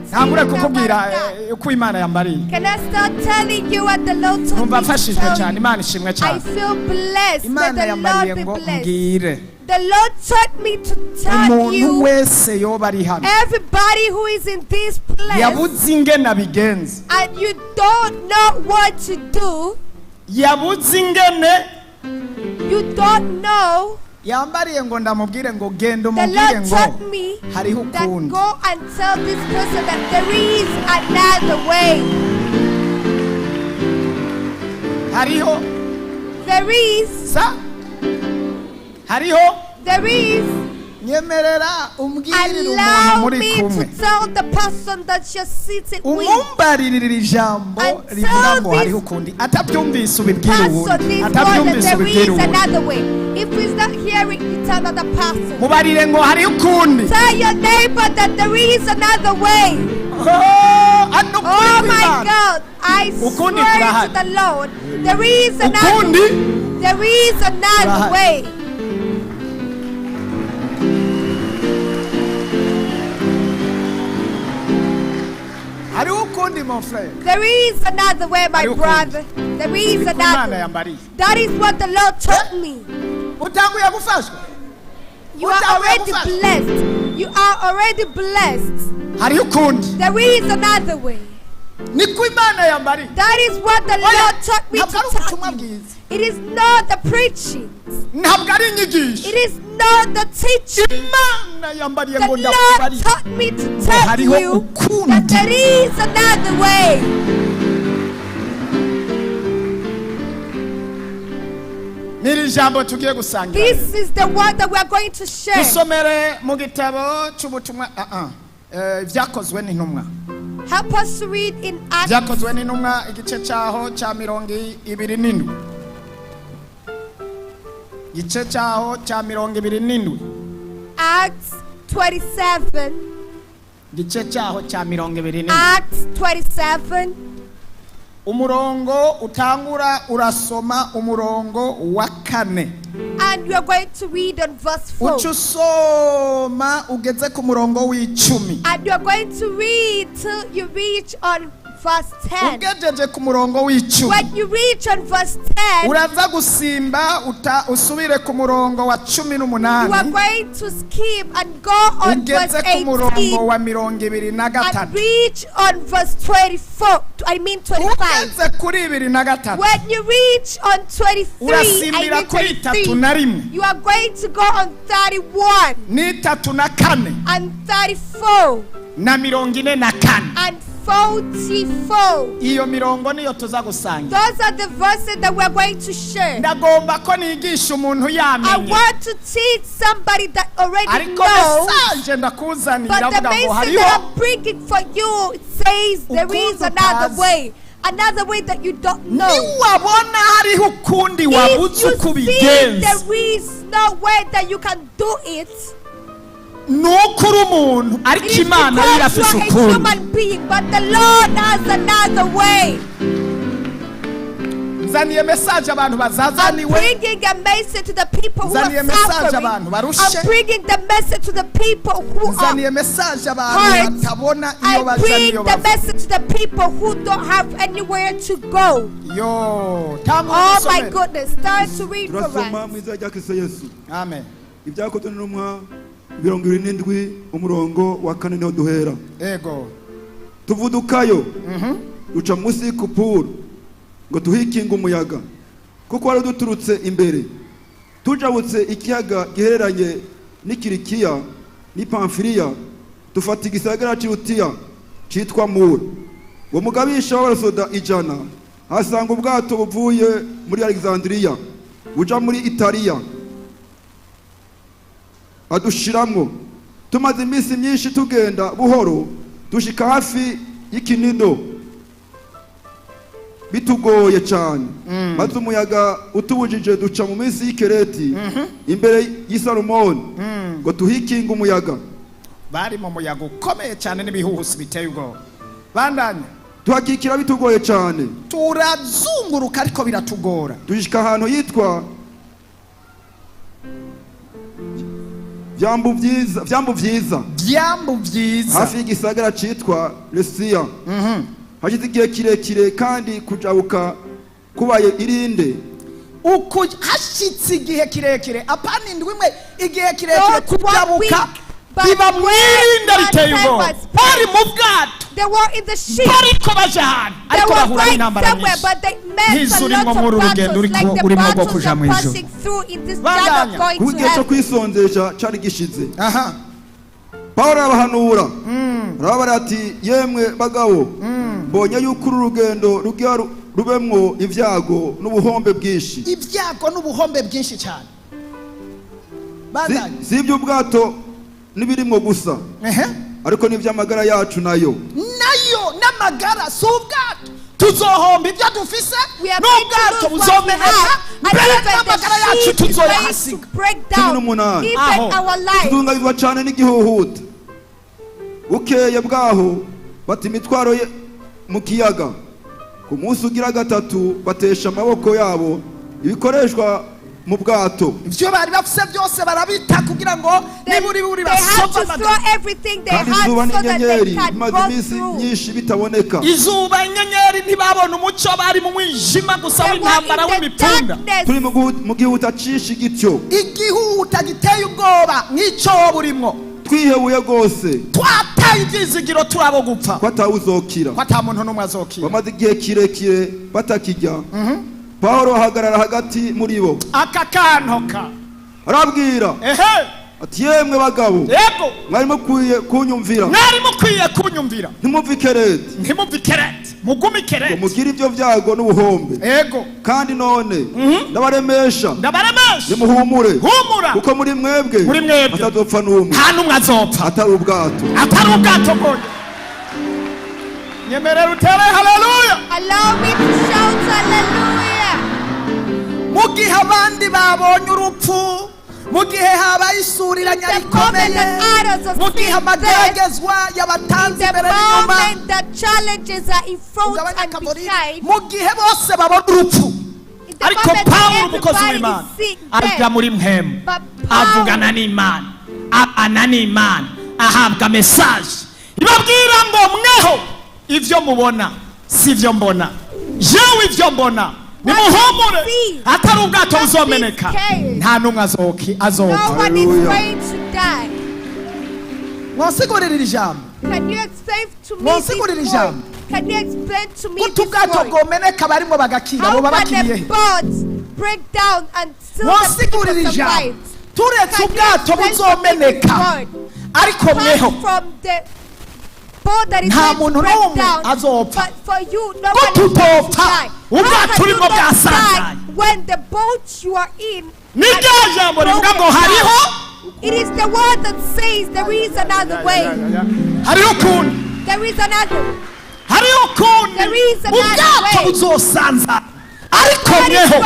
ntangure kukubwira uko Imana yambariye. Can I start telling you what the Lord told Numva me to mfashijwe tell cyane, you? Imana ishimwe I cyane. feel blessed. Imana May the yambariye Lord be ngo blessed. mbwire The Lord taught me to tell umuntu you, wese yoba ari hano everybody who is in this place, yabuze ingene abigenza, and you don't know what to do, yabuze ingene you don't know, yambariye ngo ndamubwire ngo genda the umubwire Lord ngo taught me hariho that ukundi. go and tell this person that there is another way. Hariho There is, nyemerera umbwirire umuntu allow muri me to kumwe, tell the person that you're sitting with. umumbaririra ijambo And rivuga tell ngo this hariho ukundi, atabyumvise ubibwire Person, uwundi, this one, atabyumvise that there ubibwire is uwundi. another way. If he's not hearing, you tell another person. Mubarire ngo hariho ukundi. Tell your neighbor that there is another way. Oh my God, I Ukundi swear kurahari. to the Lord, there is another Ukundi way. There is another kurahari. way. hariho ukundi mon frère. There is another way, my Hariho ukundi. brother. There is Niko Imana another way. yambariye. That is what the Lord taught me. Utanguye gufashwa. You are already blessed. You are already blessed. Hariho ukundi. There is another way. Niko Imana yambariye. That is what the Lord taught me to Ntabwo ari tell ubutumwa you. bwiza. It is not the preaching. Ntabwo ari inyigisho. It is not the teaching. Imana yambariye The ngo Lord ndakubarire. taught me to tell hariho you ukundi. that there is another way. Niri jambo tugiye gusangira. This is the word that we are going to share. Dusomere mu gitabo cy'ubutumwa Vyakozwe n'intumwa. Help us to read in Acts. Vyakozwe n'intumwa igice cyaho cya 27. Igice cyaho cya 27. Acts 27. Igice cyaho cya 27. Acts 27. Umurongo utangura urasoma umurongo wa 4. And we are going to read on verse 4. Ucusoma ugeze ku murongo w'10. And you are going to read till you reach on verse 10. Ugejeje ku murongo w'10. When you reach on verse 10, uraza gusimba usubire ku murongo wa 18. you are going to skip and go on verse ugeze ku murongo 18 wa 23. and reach on verse 24. I mean 25. ugeze kuri 23. When you reach on 23, urasimbira I kuri mean 31 you are going to go on 31 n'34 and 34 na 44. and 44. iyo mirongo niyo tuza gusangira. Those are the verses that we are going to share. ndagomba ko nigisha umuntu I yamenye, want to teach somebody that already ariko knows. message ndakuzanira But the iravuga ngo message hariho that I'm bringing for you, it says there is Ukundi another utazi. way. Another way that you don't know. niwabona hariho ukundi If wabuze you uko see ubigenza, there is no way that you can do it, nuko uri umuntu ariko it is Imana because irafise you are a ukundi. human being, but the Lord has another way. nzaniye message abantu I'm bazazaniwe, bringing a message to the people who nzaniye are message suffering. abantu barushe, I'm bringing the message to the people who are nzaniye message abantu hurt. batabona iyo I baja bring niyo the bava. message to the people who don't have anywhere to go. yo tamwe Oh my musomere. goodness, start to read for turasoma us. mu izina rya Kristo Yesu. Amen. Ibyakozwe n'intumwa 27 umurongo wa 4 niho duhera. Ego. Tuvudukayo duca munsi y'ikupuru ngo tuhikinga umuyaga kuko wari duturutse imbere tujabutse ikiyaga gihereranye n'Ikirikiya n'Ipamfiliya dufata igisagara cy'Utiya cyitwa Mura. Uwo mugabisha w'abasoda 100 hasanga ubwato buvuye muri Alexandria buja muri Italiya adushiramwo. Tumaze iminsi myinshi tugenda buhoro dushika hafi y'Ikinido bitugoye cyane, maze umuyaga utubujije duca mu minsi y'Ikereti imbere y'Isalomoni ngo tuhikinga umuyaga. bari mu muyaga ukomeye cyane n'ibihuhusi biteye ubwoba. bandanye tuhakikira bitugoye cyane, turazunguruka ariko biratugora. dushika ahantu yitwa vyambu vyiza hafi y'igisagara citwa Lesiya. Hashize igihe kirekire kandi kujabuka kubaye irinde. Hashitse igihe kirekire apana indwi imwe, igihe kirekire kujabuka biba mwirinde riteye ubwoba. Bari mu bwato, bariko baja ahantu ariko bahura n'intambara nyinshi. Urimo muri urugendo urimo rwo kuja mu ijuru. Kugihe cyo kwisonzesha cari gishize. Pawulo arabahanura arababara ati yemwe bagabo, mbonye yuko uru rugendo rugiye rubemwo ivyago n'ubuhombe bwinshi. Ivyago n'ubuhombe bwinshi cyane. Si iby'ubwato nibirimwo gusa, ariko n'ivy'amagara yacu nayo n'amagara. Si ubwato tuzohomba ibyo dufise, n'ubwato buzomeneka, mbere n'amagara yacu tuzoyahasiga. 18 tuzungabizwa cane n'igihuhuta. Bukeye bwaho bati imitwaro ye mu kiyaga. Ku munsi ugira gatatu batesha amaboko yabo ibikoreshwa mu bwato. Ivyo bari bafise byose barabita kugira ngo niburi basoma inyenyeri maze imisi nyinshi bitaboneka. Izuba inyenyeri ntibabona umuco, bari mu mwijima gusa w'intambara w'imipunda. Turi mu gihuta cishi gityo, igihuta giteye ubwoba nk'ico burimwo. Twihebuye gose, twataye ivyizigiro turabo gupfa, ko atawuzokira, ko ata muntu n'umwe azokira. Bamaze igihe kirekire batakijya. Pawulo ahagarara hagati muri bo, akakantoka arabwira ati yemwe bagabo, mwari mukwiye kunyumvira, ntimumvikerete mugumikerete, mugira ivyo vyago n'ubuhombe. Kandi none ndabaremesha nimuhumure, kuko muri mwebwe atazopfa n'umwe, nta n'umwe azopfa atari ubwato bwonyene. Nyemerera utere haleluya. Allow me to shout hallelujah. Mugihe abandi babonye urupfu, mugihe habaye isuriranya rikomeye, mugihe amageragezwa yabatanze imbere n'inyuma, mugihe bose babona urupfu, ariko Pawulo umukozi w'Imana arya muri mpemu, avugana n'Imana, abana n'Imana, ahabwa mesaje ibabwira ngo mweho ivyo mubona si ivyo mbona, jewe ivyo mbona nimuhumure, atari ubwato buzomeneka, nta n'umwe azopfa. Mwasigurira iri jambo. Mwasigurira iri jambo. Kuko ubwato bwomeneka barimo bagakira, bo babakiriye. Mwasigurira iri jambo. Turetse ubwato buzomeneka, ariko mweho nta muntu n'umwe azopfa, ko tutopfa ubwato urimo bwasanzaye. Ni rya jambo rivuga ngo hariho, it is the word that says there is another way. Hariho ukundi, hariho ukundi ubwato buzosanzaye, ariko mweho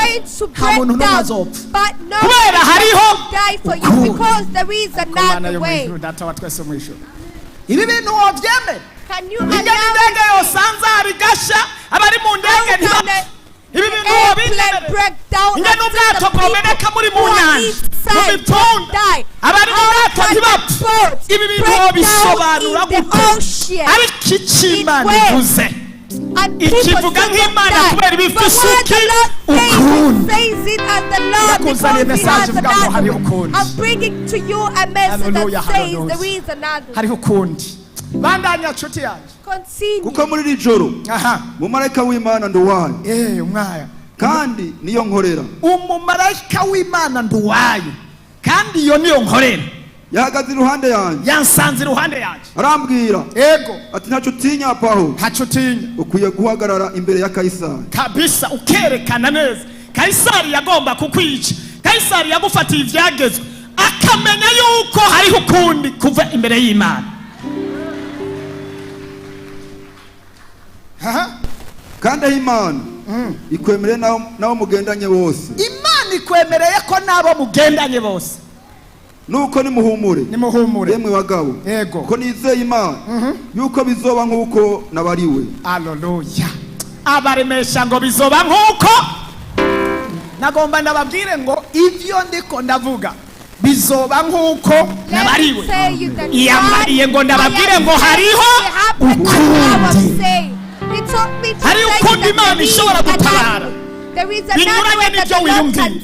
nta muntu n'umwe azopfa, kubera hariho ukundi. Ibi bintu wovyemera? Indege yosanzara igasha, abari mu ndege ntibapfe. Ibi bintu wobitemera? Ingene ubwato bwomeneka muri mu nyanja, mu mipfunda, abari mu bwato ntibapfe. Ibi bintu wobisobanura gute? Ariko icyo Imana ivuze, ikivuga nk'Imana kubera ibifise ukundi. Nakuzaniye mesaje ivuga ngo hariho ukundi. Hariho ukundi. Bandanya nshuti yanjye. Kuko muri iri joro umumarayika w'Imana nduwayo, umwaya, kandi niyo nkorera. Umumarayika w'Imana nduwayo, kandi iyo niyo nkorera. Yahagaze iruhande yanjye, yansanze iruhande yanjye, arambwira ati ntaco utinya Pawulo, ntaco utinya, ukwiye guhagarara imbere ya Kaisari kabisa, ukerekana neza. Kaisari yagomba kukwica, Kaisari yagufatiye ivyagezwe, akamenya yuko hariho ukundi kuva imbere y'Imana. kandi aho Imana ikwemereye nabo mugendanye bose, Imana ikwemereye ko nabo mugendanye bose, nuko nimuhumure yemwe bagabo, ko nizeye Imana yuko bizoba nk'uko nabariwe. Haleluya. Abaremesha ngo bizoba nk'uko nagomba ndababwire ngo ivyo ndiko ndavuga bizoba nk'uko nabariwe iyambariye ngo ndababwire ngo hariho ukundi. Hari ukundi Imana ishobora gutabara binyuranye n'ibyo wiyumviye.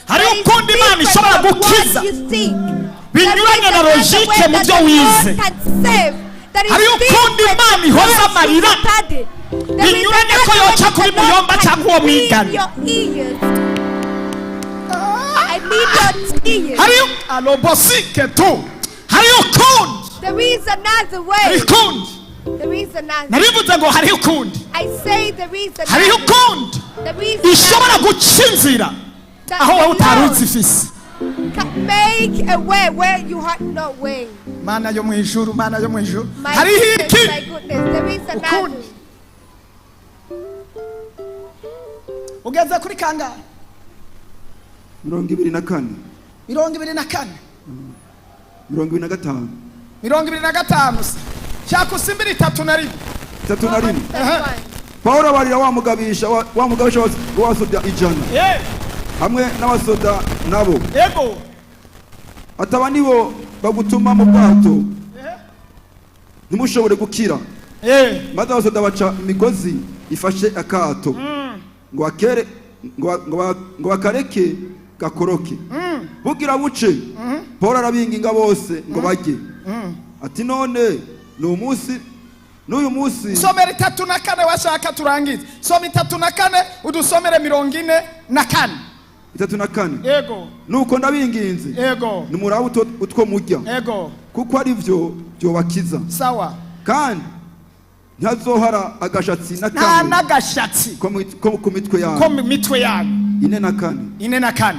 Hari ukundi Imana ishobora gukiza binyuranye na logike mu byo wize. Hari ukundi Imana ihoza amarira binyuranye ko yoca kuri muyomba cyangwa uwo mwigana. Hari alobosike tu. Hari ukundi. There is another way. Hari ukundi. There is another. Narivuze ngo hari ukundi. I say there is another. Hari ukundi. Ishobora gucinzira aho wowe utaruzi ifisi. Make a way where you had no way. Mana yo mwijuru, Mana yo mwijuru. Hari iki? My goodness, there is another. Ugeze kuri kangahe? 24. 24. 25. 25. Shaka usimbira 3 na rimwe. Paulo barira wa mugabisha wasoda ijana. Hamwe n'abasoda nabo. Yego. Ataba nibo bagutuma mu bwato. Ntimushobore gukira. Maze abasoda baca imigozi ifashe akato. Ngo akere ngo bakareke gakoroke. Bugira buce. Paulo arabinginga bose ngo bajye. Ati none n'uyu munsi somera 3:4 washaka turangize. Soma 3:4 udusomere 44. 3:4. Yego. Nuko ndabinginze. Yego. Nimurabe utwo mujya. Yego. Kuko ari byo bakiza. Sawa. Kandi ntazohara agashatsi nta nakamwe. n'agashatsi Ku mitwe yawe. Ko mitwe yawe. 4.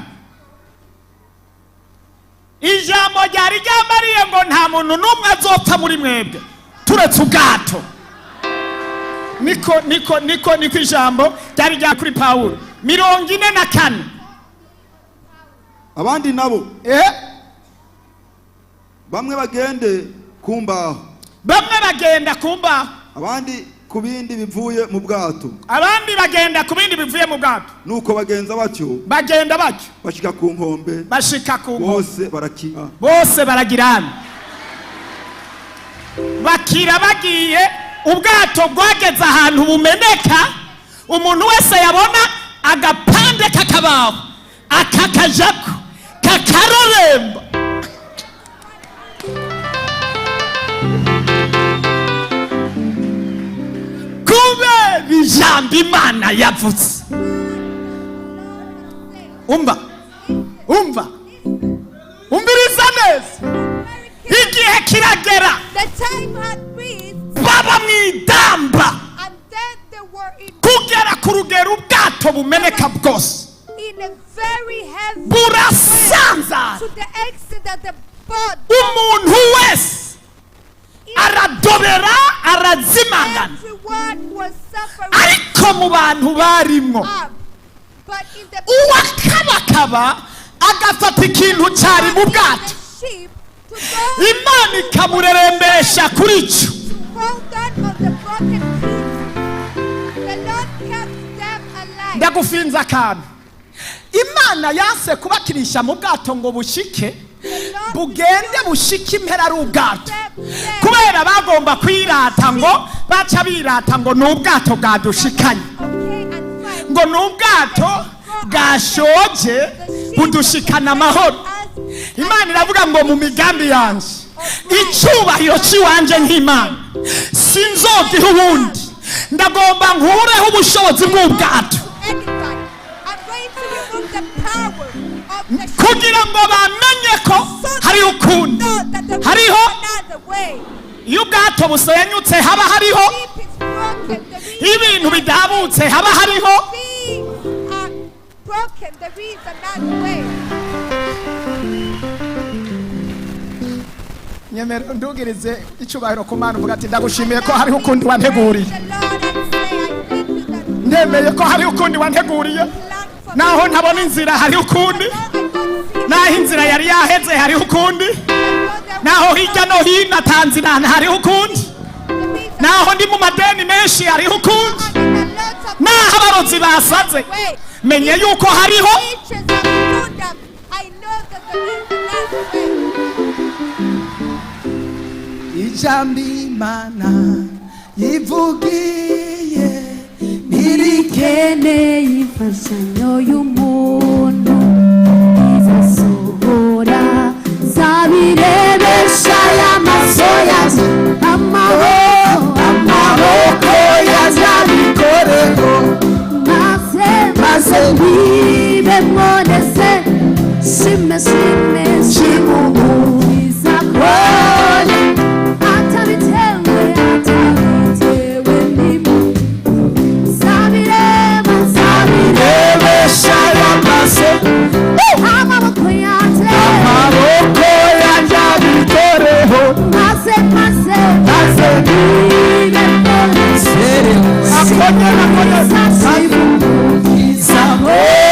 Ijambo ryari ryambariye ngo nta muntu n'umwe azopfa muri mwebwe turetse ubwato. Niko ijambo ryari rya kuri Paulo. 44. Abandi nabo bamwe bagende kumbaho. Bamwe bagenda kumbaho. Abandi ku bindi bivuye mu bwato. Abandi bagenda ku bindi bivuye mu bwato. Nuko bagenda batyo. Bashika ku nkombe. Bose baragirana. Bakira bagiye ubwato bwageze ahantu bumeneka. Umuntu wese yabona agapande kakabaho akakajako kakaroremba. Ijambo Imana yavuze. Umva umbiriza neza. Igihe kiragera baba mwidamba kugera ku rugero ubwato bumeneka bwose burasanza. Umuntu wese aradobera arazimangana. Ariko mu bantu barimo uwakabakaba agafata ikintu cyari mu bwato Imana ikamurerembesha kuri cyo. Ndagufinza akantu. Imana yanse kubakirisha mu bwato ngo bushike bugende bushike impera ari ubwato, kubera bagomba kwirata ngo baca birata ngo n'ubwato bwadushikanye, ngo n'ubwato bwashoje budushikana amahoro. Imana iravuga ngo mu migambi yanje icyubahiro cy'iwanje nk'Imana sinzogiha ubundi, ndagomba nkureho ubushobozi bw'ubwato kugira ngo bamenye ko hari ukundi, hariho iyo ubwato busenyutse haba hariho ibintu bidabutse, haba hariho nyemera ndugirize icyubahiro ku Mana uvuga ati ndagushimiye ko hariho ukundi wanteguriye, ndemeye ko hariho ukundi wanteguriye, naho ntabona inzira hariho ukundi, naho inzira yari yaheze hariho ukundi, naho hirya no hino atanzira hariho ukundi, naho ndi mu madeni menshi hariho ukundi, naho abarozi basaze menye yuko hariho Ijambo Imana yivugiye nirikeneye imfashanyo y'umuntu izasohora zabirebesha y'amaso yazo amaboko yazabikoreho maze ntibe mwonese shime shimuhuriza kone atabitewe zabirebesha y'amaso amaboko yazabikoreho maze ntibe mwonese shimuhuriza hoya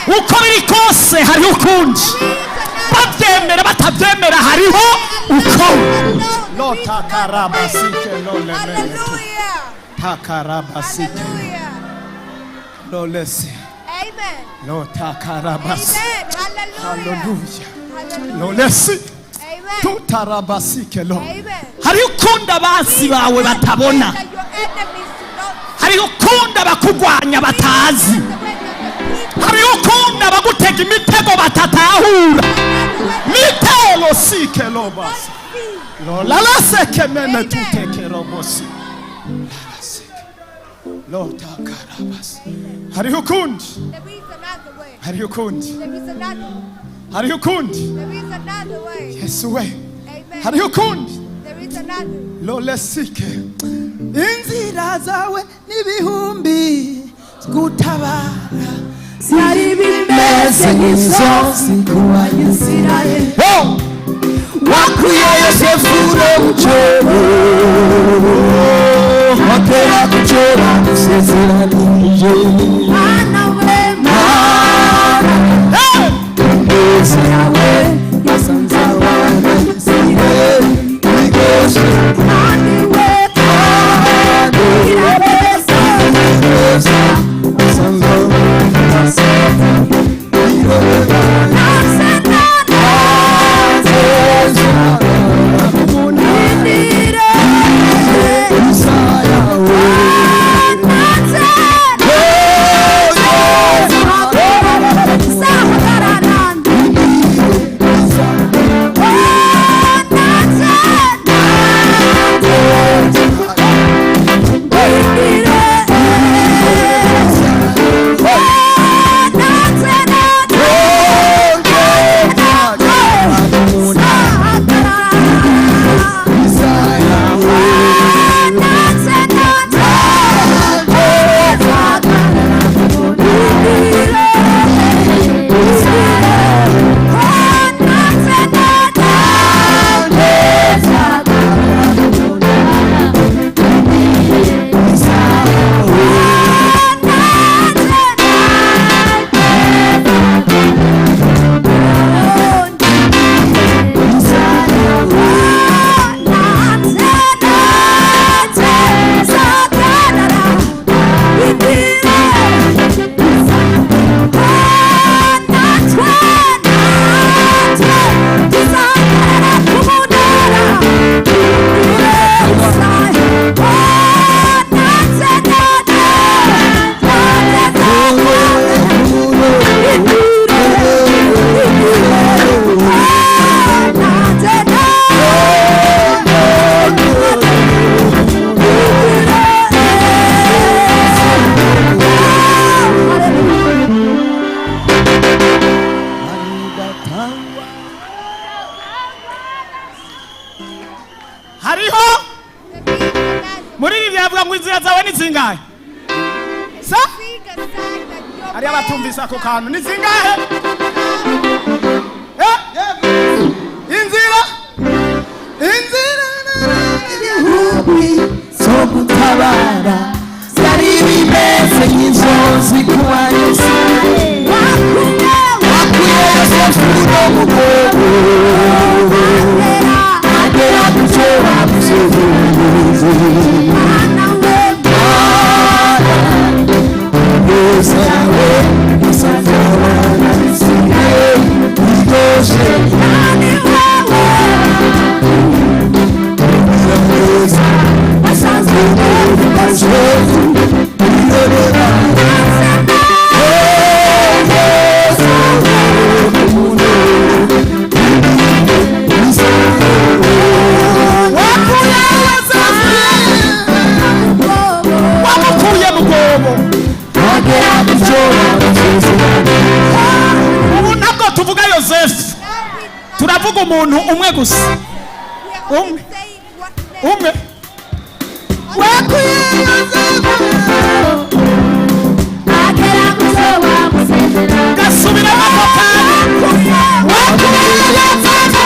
uko biri kose hariho ukundi babyemera batabyemera hariho uko no takarabasike no lemene takarabasike no lesi amen no takarabasike hallelujah no lesi tutarabasike lo hariho ukunda basi bawe batabona hariho ukunda bakugwanya batazi hariho ukunda bagutega imitego batatahura mitelo sike lo basi lo lalaseke mene tuteke robosi lo takarabasi hariho ukundi hariho ukundi hariho ukundi Yesu we hariho ukundi lo lesike inzira inzira zawe n'ibihumbi gutabara byari bimeze nk'inzozi ku Bayisiraheli wakuye Yosefu no mu cyobo watera ku cyobo usezeranije Mana we Mana ineza yawe yasanze Abayisiraheli igoshe kandi we kandi irabeza ineza yasanze Abayisiraheli hariho muri ibi byavuga ngo inzira zawe ni zingahe sa hari abatumvise ako kantu ni zingahe inzira ibihumbi zo gutabara byari bimeze nk'inzozi ku Bayisiraheli wakuye Yosefu no mu cyobo agera ku cyobo amusezeranije Mana we Mana ineza yawe yasanze Abayisiraheli igoshe kandi wewe ineza yasanze Abayisiraheli irorera ubu ntabwo tuvuga Yosefu turavuga umuntu umwe gusa umwe wakuye Yosefu gasubiramo ako kantu wakuye Yosefu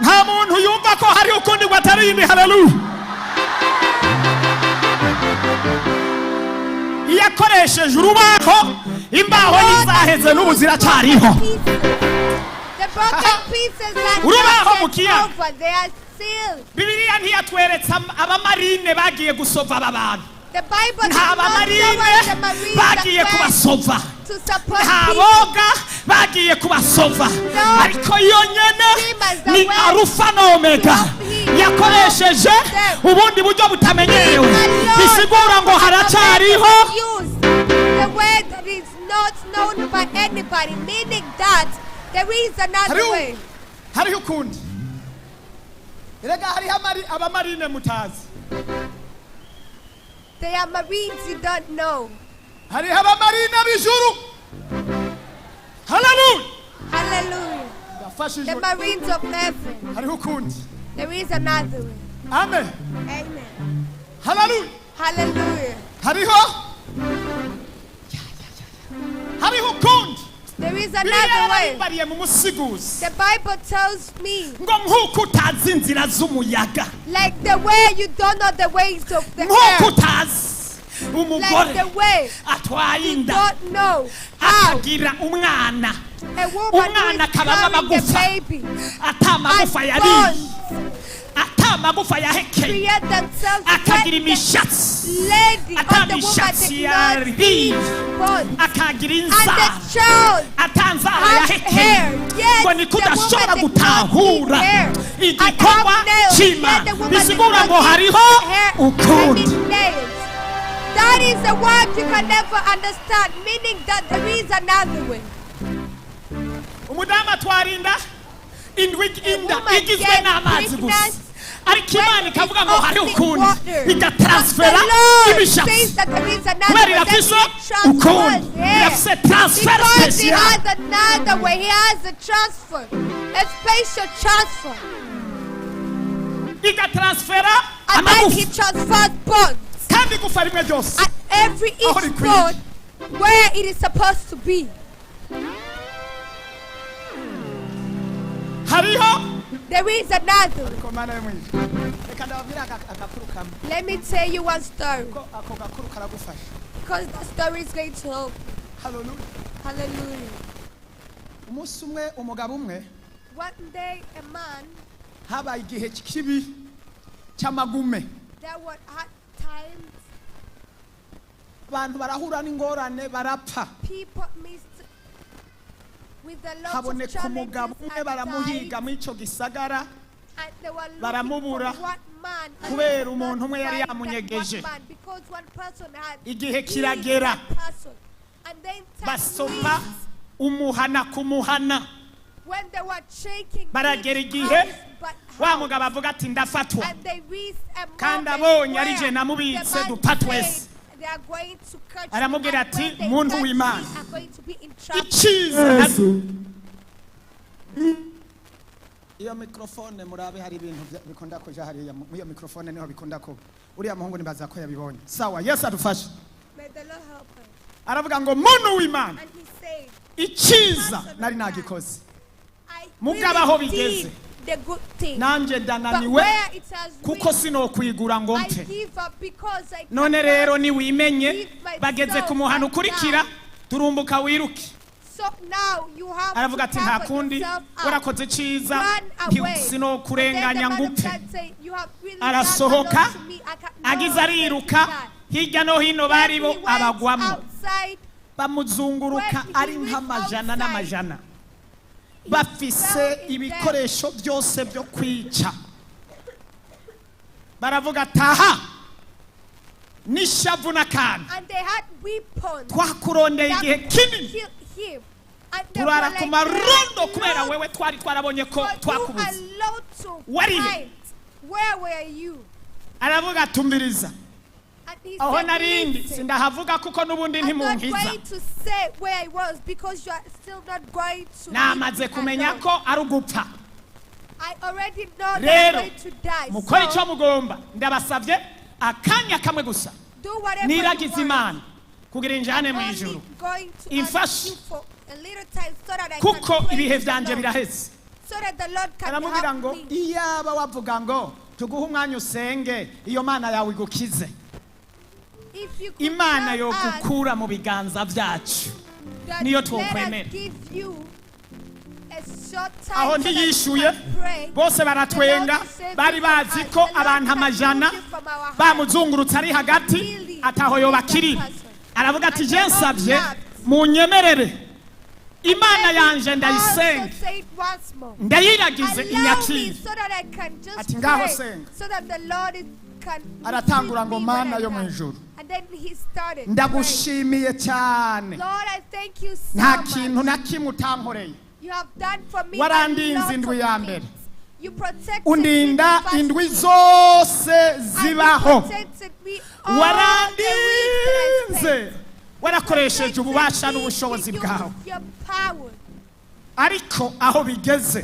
nta muntu yumva ko hari ukundi watari indi. Haleluya. Yakoresheje urubaho, imbaho nizaheze n'ubu ziracyariho. The broken pieces that Urubaho are mukiya. over, they are sealed. Bibiliya ntiyatweretse abamarine bagiye gusova aba bantu. The Bible does Nta not show bamarine us the Marines bagiye that went kubasova. to support Nta people. boga bagiye kubasova. Ariko yonyene ni Arufa na Omega. Yakoresheje ubundi buryo butamenyerewe. Bisigura ngo haracyariho Use the word that is not known by anybody, meaning that there is another way. hariho ukundi. Erega hariho abamarine mutazi. They are Marines you don't know. Hariho abamarine b'ijuru. Haleluya. Hallelujah. The Marines of heaven. Hariho ukundi. There is another way. Amen. Amen. Haleluya. Hallelujah. Hariho ukundi. There is another way. Bariye mu musiguzi. The Bible tells me, Ngo nk'uko utazi inzira z'umuyaga. like the way you don't know the ways of the Nk'uko earth, utazi like umugore the way atwaye you inda don't know how akagira umwana a woman umwana who is akabamo carrying a amagufa baby atamagufa and yariye bones atamagufa yahekeye create themselves akagira when the imishatsi lady or the woman atamishatsi did not yariye bones akagira and inzara the child atanzara has yahekeye hair, yet ngo niko the udashobora woman did not gutahura need hair. igikorwa And have nails, cy'Imana yet the woman did bisigura not ngo need hariho hair ukundi. and nails. That is a word you can never understand, meaning that there is another way. Umudamu atwarinda indwi inda woman igizwe gets n'amazi gusa pregnant ariko Imana ikavuga ngo hariho ukundi water. igatransfera The Lord ibishatsi says that there is another kubera way. irafise That he ukundi transfers hair. irafise transfer Because he special has another way. He has a transfer, a special transfer. igatransfera And then he amagufa transfers bonds kandi igufa rimwe ryose at every Oh, each the bone where it is supposed to be. hariho There is another way. komana y'umwijima reka ndababwira agakuru kamwe Let me tell you one story, ko ako gakuru karagufasha. because the story is going to help. Haleluya. Hallelujah. Umunsi umwe umugabo umwe One day, a man, habaye igihe kibi cy'amagume there were hard times. abantu barahura n'ingorane barapfa People missed with a lot of haboneka umugabo challenges umwe and baramuhiga died, muri icyo gisagara and they were looking baramubura for one man, and kubera they could umuntu not umwe yari find that yamunyegeje. one man, because one person had Igihe killed kiragera. that person. And then time basopa reached umuhana kumuhana when they were shaking baragera each igihe house but wa house. mugabo avuga ati ndafatwa And they reached a kandi moment abonye ari where je the namubitse man dupfa said twese they are going to catch aramubwira me, and ati when they muntu catch me, w'Imana are going to be in trouble. icyiza Yesu. iyo mikrofone murabe hari ibintu bikunda kuja hariya mu iyo mikrofone niho bikunda kuba uriya muhungu nibaza ko yabibonye sawa Yesu adufashe May the Lord help us. aravuga ngo muntu w'Imana And he said, icyiza nari nagikoze I Mugabo aho really bigeze. did the good thing. nanjye But ndananiwe where it has kuko reached, sinokwigura ngo I mpfe give up because I none cannot. rero niwimenye bageze ku muhano ukurikira turumbuka wiruke So now you have aravuga to ati nta cover kundi yourself up. warakoze icyiza Run away. sinokurenganya And then the ngo man of upfe God said, "You have really arasohoka done a lot to me. I cannot agize let ariruka you die." hirya no hino Then bari bo he went abagwamo outside. bamuzunguruka When he ari went nk'amajana outside, n'amajana he bafise fell in ibikoresho byose byo kwica baravuga taha n'ishavu n'akantu And they had weapons twakurondeye that igihe kinini killed him. And they were turara like, ku marondo kubera "Lord, wewe twari twarabonye ko for you twakubuze allowed to Wari he? fight. Where were you?" aravuga tumviriza And he aho said, narindi "Listen, sindahavuga kuko n'ubundi I'm not ntimunkiza going to say where I was because you are still not going to namaze leave me kumenya alone. ko ari ugupfa I already know that rero I'm going to die. mukore icyo So mugomba ndabasabye akanya kamwe gusa do whatever you niragize want. Imana kugira injane mu only ijuru going to Imfashe. ask you for a little time so that I kuko can pray ibihe to the vyanje Lord, biraheze so that the Lord can aramubwira help ngo me. iyaba wavuga ngo tuguhe umwanya usenge iyo mana yawe igukize If you could imana yo tell us gukura mu biganza vyacu that niyo let twokwemera. us give you a short time aho so that you ntiyishuye can pray. bose baratwenga bari bazi ko abantu amajana bamuzungurutse ari hagati ataho yobakirira aravuga ati je nsavye munyemerere imana yanje ndayisenge ndayiragize inyakire ati ngaho senga aratangura ngo mana yo mu ijuru ndagushimiye cyane nta kintu na kimwe utankoreye warandinze indwi ya mbere undinda indwi zose zibaho warandinze warakoresheje ububasha n'ubushobozi bwawe ariko aho bigeze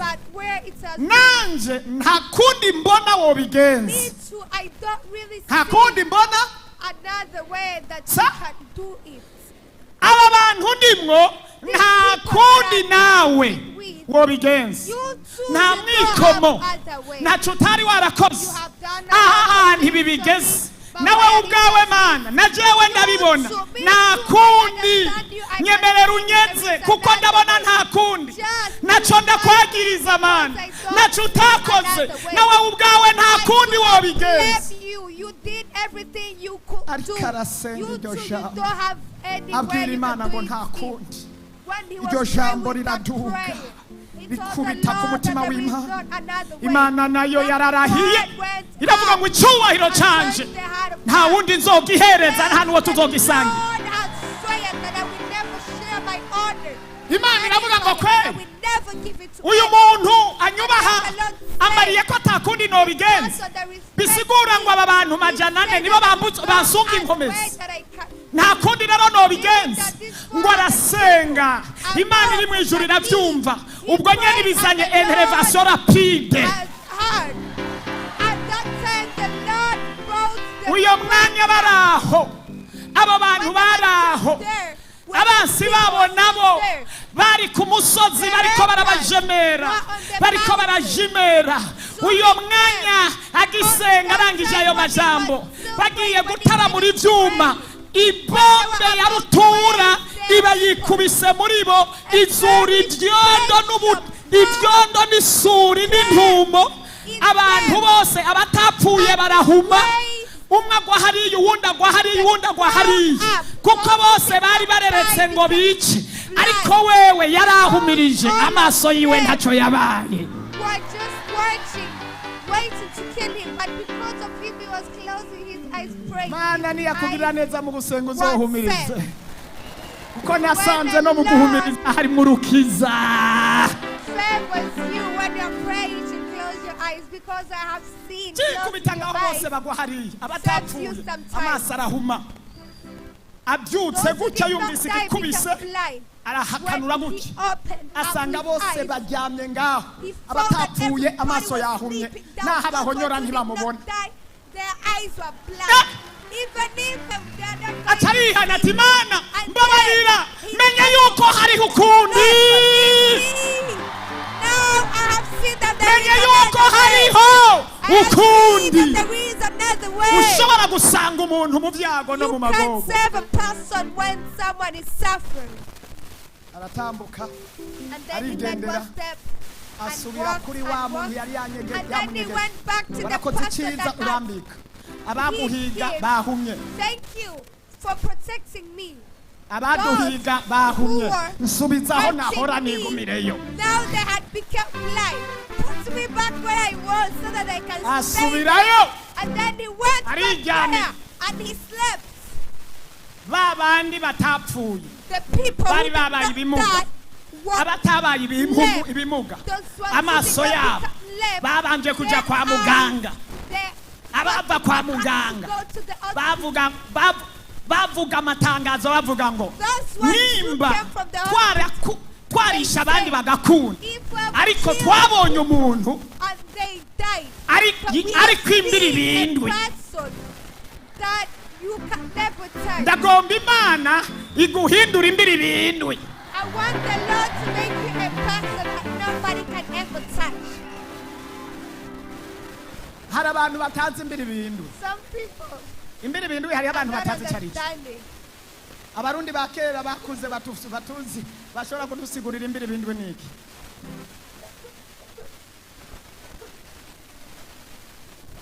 nanje nta kundi mbona wo bigenze nta kundi mbona aba bantu ndimwo nta kundi nawe wo bigenze nta mwikomo ntacyo utari warakoze aha hantu ibi bigeze nawe ubwawe mana na jewe ndabibona nta kundi nyemerera unyeze kuko ndabona nta kundi naco ndakwagiriza mana naco utakoze nawe ubwawe nta kundi wobigenza ariko arasenga iryo jambo abwira imana ngo nta kundi iryo jambo riraduka bikubita ku mutima w'imana imana nayo yararahiye iravuga ngo icyubahiro canje nta wundi nzogihereza nta n'uwo tuzogisanga imana iravuga ngo kwe uyu muntu anyubaha amariye ko atakundi nobigenza bisigura ngo aba bantu majana ane nibo bansunga inkomezi nta kundi rero nobigenza ngo arasenga imana iri mu ijuru irabyumva ubwo nyene bizanye elevation rapide uyo mwanya baraho abo bantu baraho abansi babo nabo bari ku musozi bariko barabajemera bariko barajimera uyo mwanya agisenga arangije ayo majambo bagiye gutaramura ivyuma ibombe ya rutura iba yikubise muri bo izuri ibyondo n'isuri n'intumo abantu bose abatapfuye barahuma umwe agwa hariya uwundi agwa hariya uwundi agwa hariya kuko bose bari bareretse ngo bice ariko wewe yarahumirije amaso yiwe ntacyo yabaye mana niyakubwira neza mu gusenga uzohumirize kuko nasanze no mu guhumiriza hari mu rukiza kubita ngaho bose bagwa hariya abatapfuye amaso arahuma abyutse gutya yumvise igikubise arahakanura gutya asanga bose baryamye ngaho abatapfuye amaso yahumye naho abahonyora ntibamubona acarihana ati mana mbabarira menye yuko hariho ukundi menye yuko hariho ukundi ushobora gusanga umuntu mu byago no mu magogo aratambuka arigendera asubira kuri wa muntu yari yamunyegeje barakoze icyiza urambika abaguhiga bahumye abaduhiga bahumye nsubizaho nahora nigumireyo asubirayo arijyana ba bandi batapfuye bari babaye ibimuga abatabaye ibimuga amaso yabo babanje kuja kwa muganga abava kwa muganga bavuga amatangazo bavuga ngo nimba twarisha abandi bagakunda ariko twabonye umuntu ari kwimbira ibindwi You can never touch. Ndagomba Imana iguhindura imbiri bindwi. I want the Lord to make you a person that nobody can ever touch. Hari abantu batazi imbiri bindwi. Some people Imbiri bindwi hari abantu are not batazi cyari. understanding. Abarundi bakera bakuze batuzi bashobora kudusigurira imbiri bindwi niki.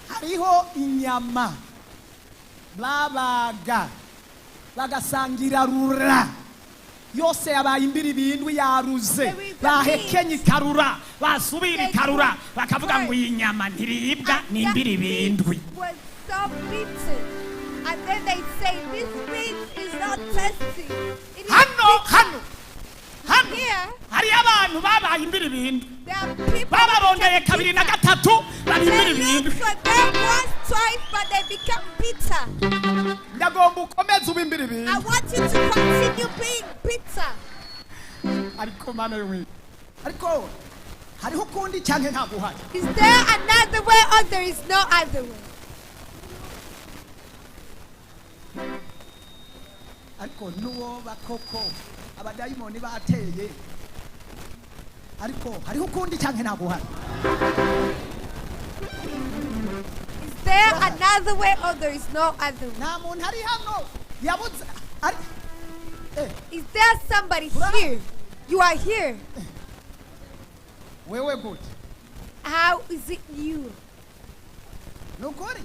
Hariho inyama babaga bagasangira rura yose yabaye imbiri bindwi yaruze bahekenye ikarura basubira ikarura bakavuga ngo iyi nyama ntiribwa ni imbiri bindwi. Was so beaten, and then they say this meat is not tasty. It is Hano here. hari abantu babaye imbiri bindwi There are people bababondeye who kabiri become na bitter. gatatu bari imbiri They bindwi. look for them once, twice, but they become bitter. Ndagomba ukomeze ube imbiri I bindwi. want you to continue being bitter. Ariko mana y'umwe ariko hariho ukundi cyangwa ntabwo uhari. Is there another way or there is no other way? Ariko nuwo bakoko abadayimoni bateye ariko hariho ukundi cyangwa ntabwo uhari. Is there another way or there is no other way? Nta muntu ari hano yabuze ari Is there somebody here? You are here. wewe good How is it you? nukuri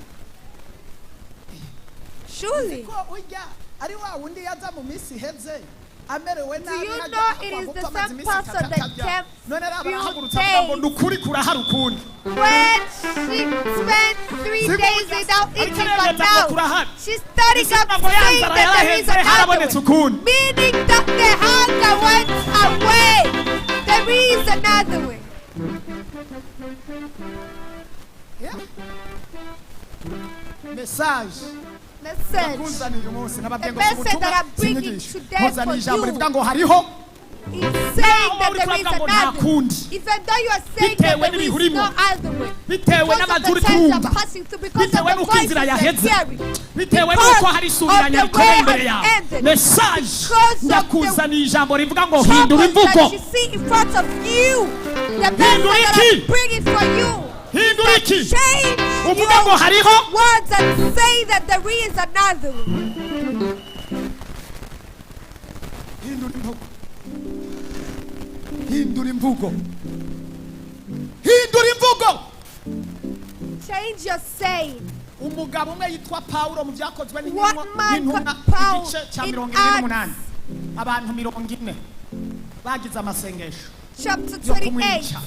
Surely. ko ujya ari wa wundi yaza mu minsi iheze amerewe Do nabi you hajya know aho it is the bavuga amaze same iminsi person itatu that atarya. kept None rero few barahagurutsa bavuga ngo days? nukuri kurahari ukundi. When she spent 3 days without eating, but now she's starting up saying that there is another way. Meaning that the hunger went away. There is another way. Yeah. Message Message. nakuzaniye umunsi nababwiye ngo The message ubutumwa that I'm bringing sinyigisho today for nkuzaniye ijambo you. rivuga ngo hariho It's saying that there is uravuga ngo nta another. kundi Even though you are saying that bitewe there is n'ibihurimo no other way. bitewe Because of n'amaturi the times twumva I'm passing through, because of bitewe the n'uko inzira voices I'm yaheze hearing. bitewe Because n'uko hari isubiranya of the rikomeye way imbere has yawe ended. message Because of the ndakuzaniye ijambo rivuga ngo hindura troubles imvugo that you see in front of you. The message that I'm bringing for you. hindura iki Change uvuga ngo your hariho words and say that there is another way. hindura imvugo hindura imvugo hindura imvugo. Change your saying. umugabo umwe yitwa Pawulo mu byakozwe What man n'intumwa called Paul igice cya in 28 abantu 40 bagize amasengesho Chapter yo 28 kumwica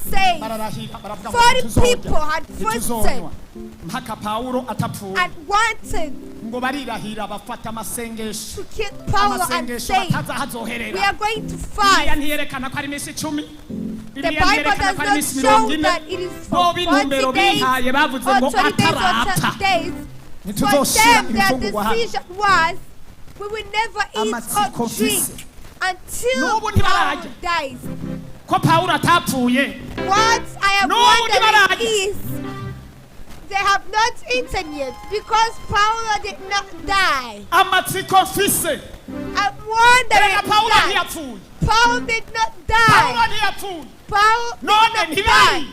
says bararahira baravuga ngo 40 people had ntituzonywa fasted mpaka Pawulo atapfuye and wanted ngo barirahira bafata amasengesho to kill Paul and amasengesho say, bataza we hazoherera are going to Bibiliya fast. ntiyerekana ko ari iminsi 10 The Bibiliya Bible ntiyerekana ko ari does iminsi not show 40 that it is bo for b'intumbero 40 days bihaye bavuze or ngo 20 days or atarapfa 30 days. For ntituzoshira them, their imfungurwa hano decision was, we will never eat Amatsiko or drink mfise. until N'ubu Paul ntibararya. dies. ko Pawulo atapfuye What I am N'ubu wondering ntibararya. is, they have not eaten yet because Paul did not die. amatsiko mfise I'm wondering erega Pawulo that ntiyapfuye Paul did not Pawulo die. ntiyapfuye Paul did none not ntibari die.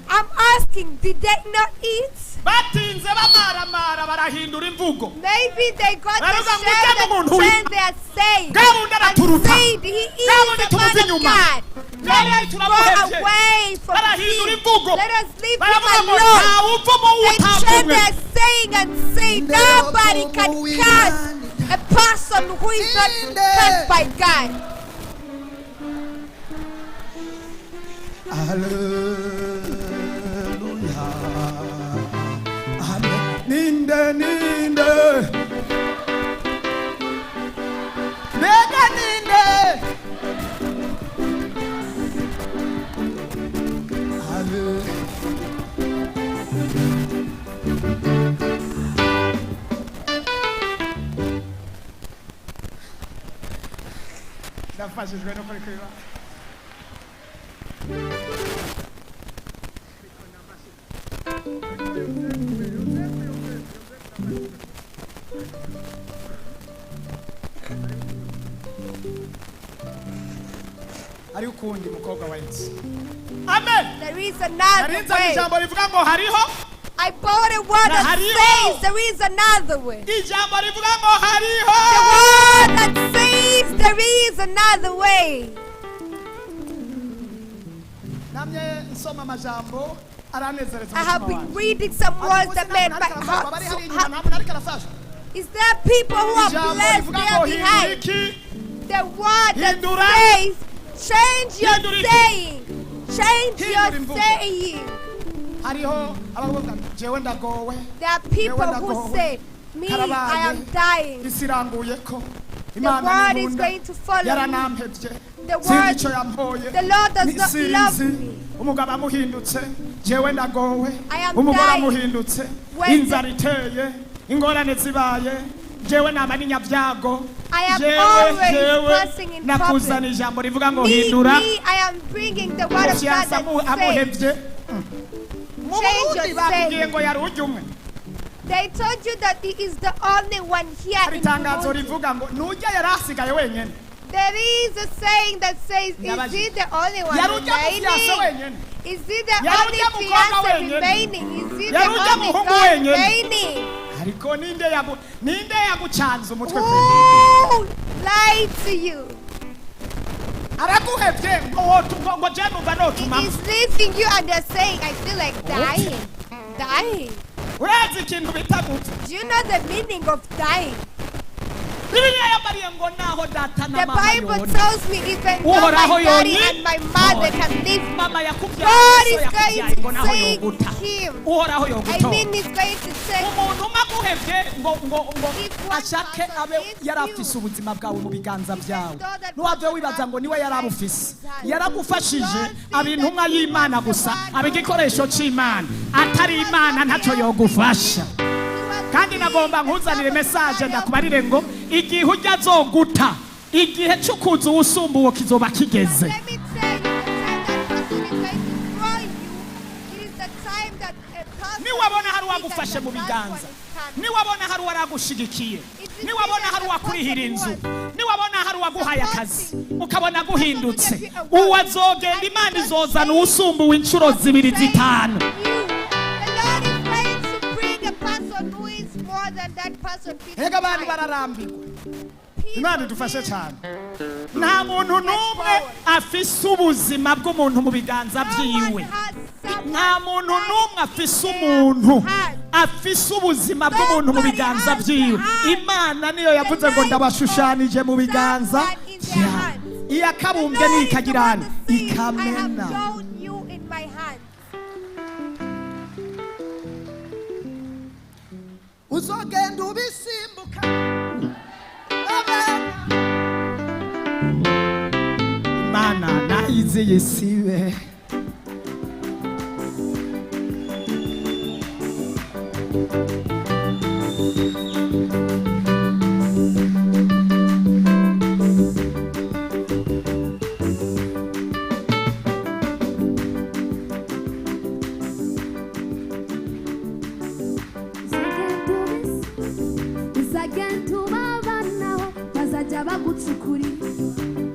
I'm asking, did they not eat? batinze bamaramara barahindura imvugo Maybe they got the Baravuga ngo share ujya mu muntu the wi- trend they are saying bwa bundi and araturuta said he bwa is bundi the man tumuva of inyuma God. bwa Let bundi us go turamuhevye away from barahindura him. imvugo Let us leave him baravuga ngo alone. nta uvumo They trend w'utavumwe they are saying and say nobody can curse a person who is not cursed by God. Hallelujah. Amen. Ninde, ninde. Mega ninde. Ndafashijwe no kurikira. hari ukundi mukobwa wa Yesu. Amen. There is another way. Ijambo rivuga ngo hariho. I bought a word that says there is another way. Ijambo rivuga ngo hariho. The word that says there is another way. Namye nsoma amajambo aranezereza. I have been reading some words that made my heart so happy. Is there people who are blessed there behind? The word that says, change your saying. Change your saying. There are people who say, me, I am dying. The word is going to follow me. The word, the Lord does not love me. I am dying. I am always passing in problem. Me, I am bringing the word of God that says, change your saying. They told you that he is the only one here in Burundi. There is a saying that says, is he the only one remaining? Is he the only fiancé remaining? Is he the only guy remaining? Who lied to you? It is leaving you and they're saying, I feel like dying. Dying. Do you know the meaning of dying? The Bible tells me even though my daddy and my mother can live, God is going to take him. I mean, he's going to take him. Kandi nagomba nkuzanire message ndakubarire ngo igihe ujya zoguta igihe cyukuza usumbuwo kizoba kigeze. Ni wabona hari wagufashe mu biganza, ni wabona hari waragushigikiye, ni wabona hari wakurihira inzu, ni wabona hari waguhaye akazi ukabona guhindutse, uwazogenda Imana izozana usumbuwe inshuro 2 5. Ega abantu bararambirwa. Imana idufashe cyane. Nta muntu numwe afise ubuzima bw'umuntu mu biganza byiwe. Nta muntu numwe afise umuntu afise ubuzima bw'umuntu mu biganza byiwe. Imana niyo yavuze ngo ndabashushanije mu biganza. Iyakabumbye nikagirana ikamena. Uzogenda ubisimbuka. Imana naizeye siwe.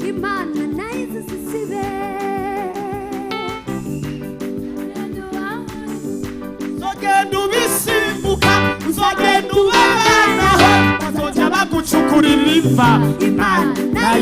Imana naizi sisibe. Zogenda ubisimbuka, zogenda ubabanaho, bazoja bagucukurira imva. Imana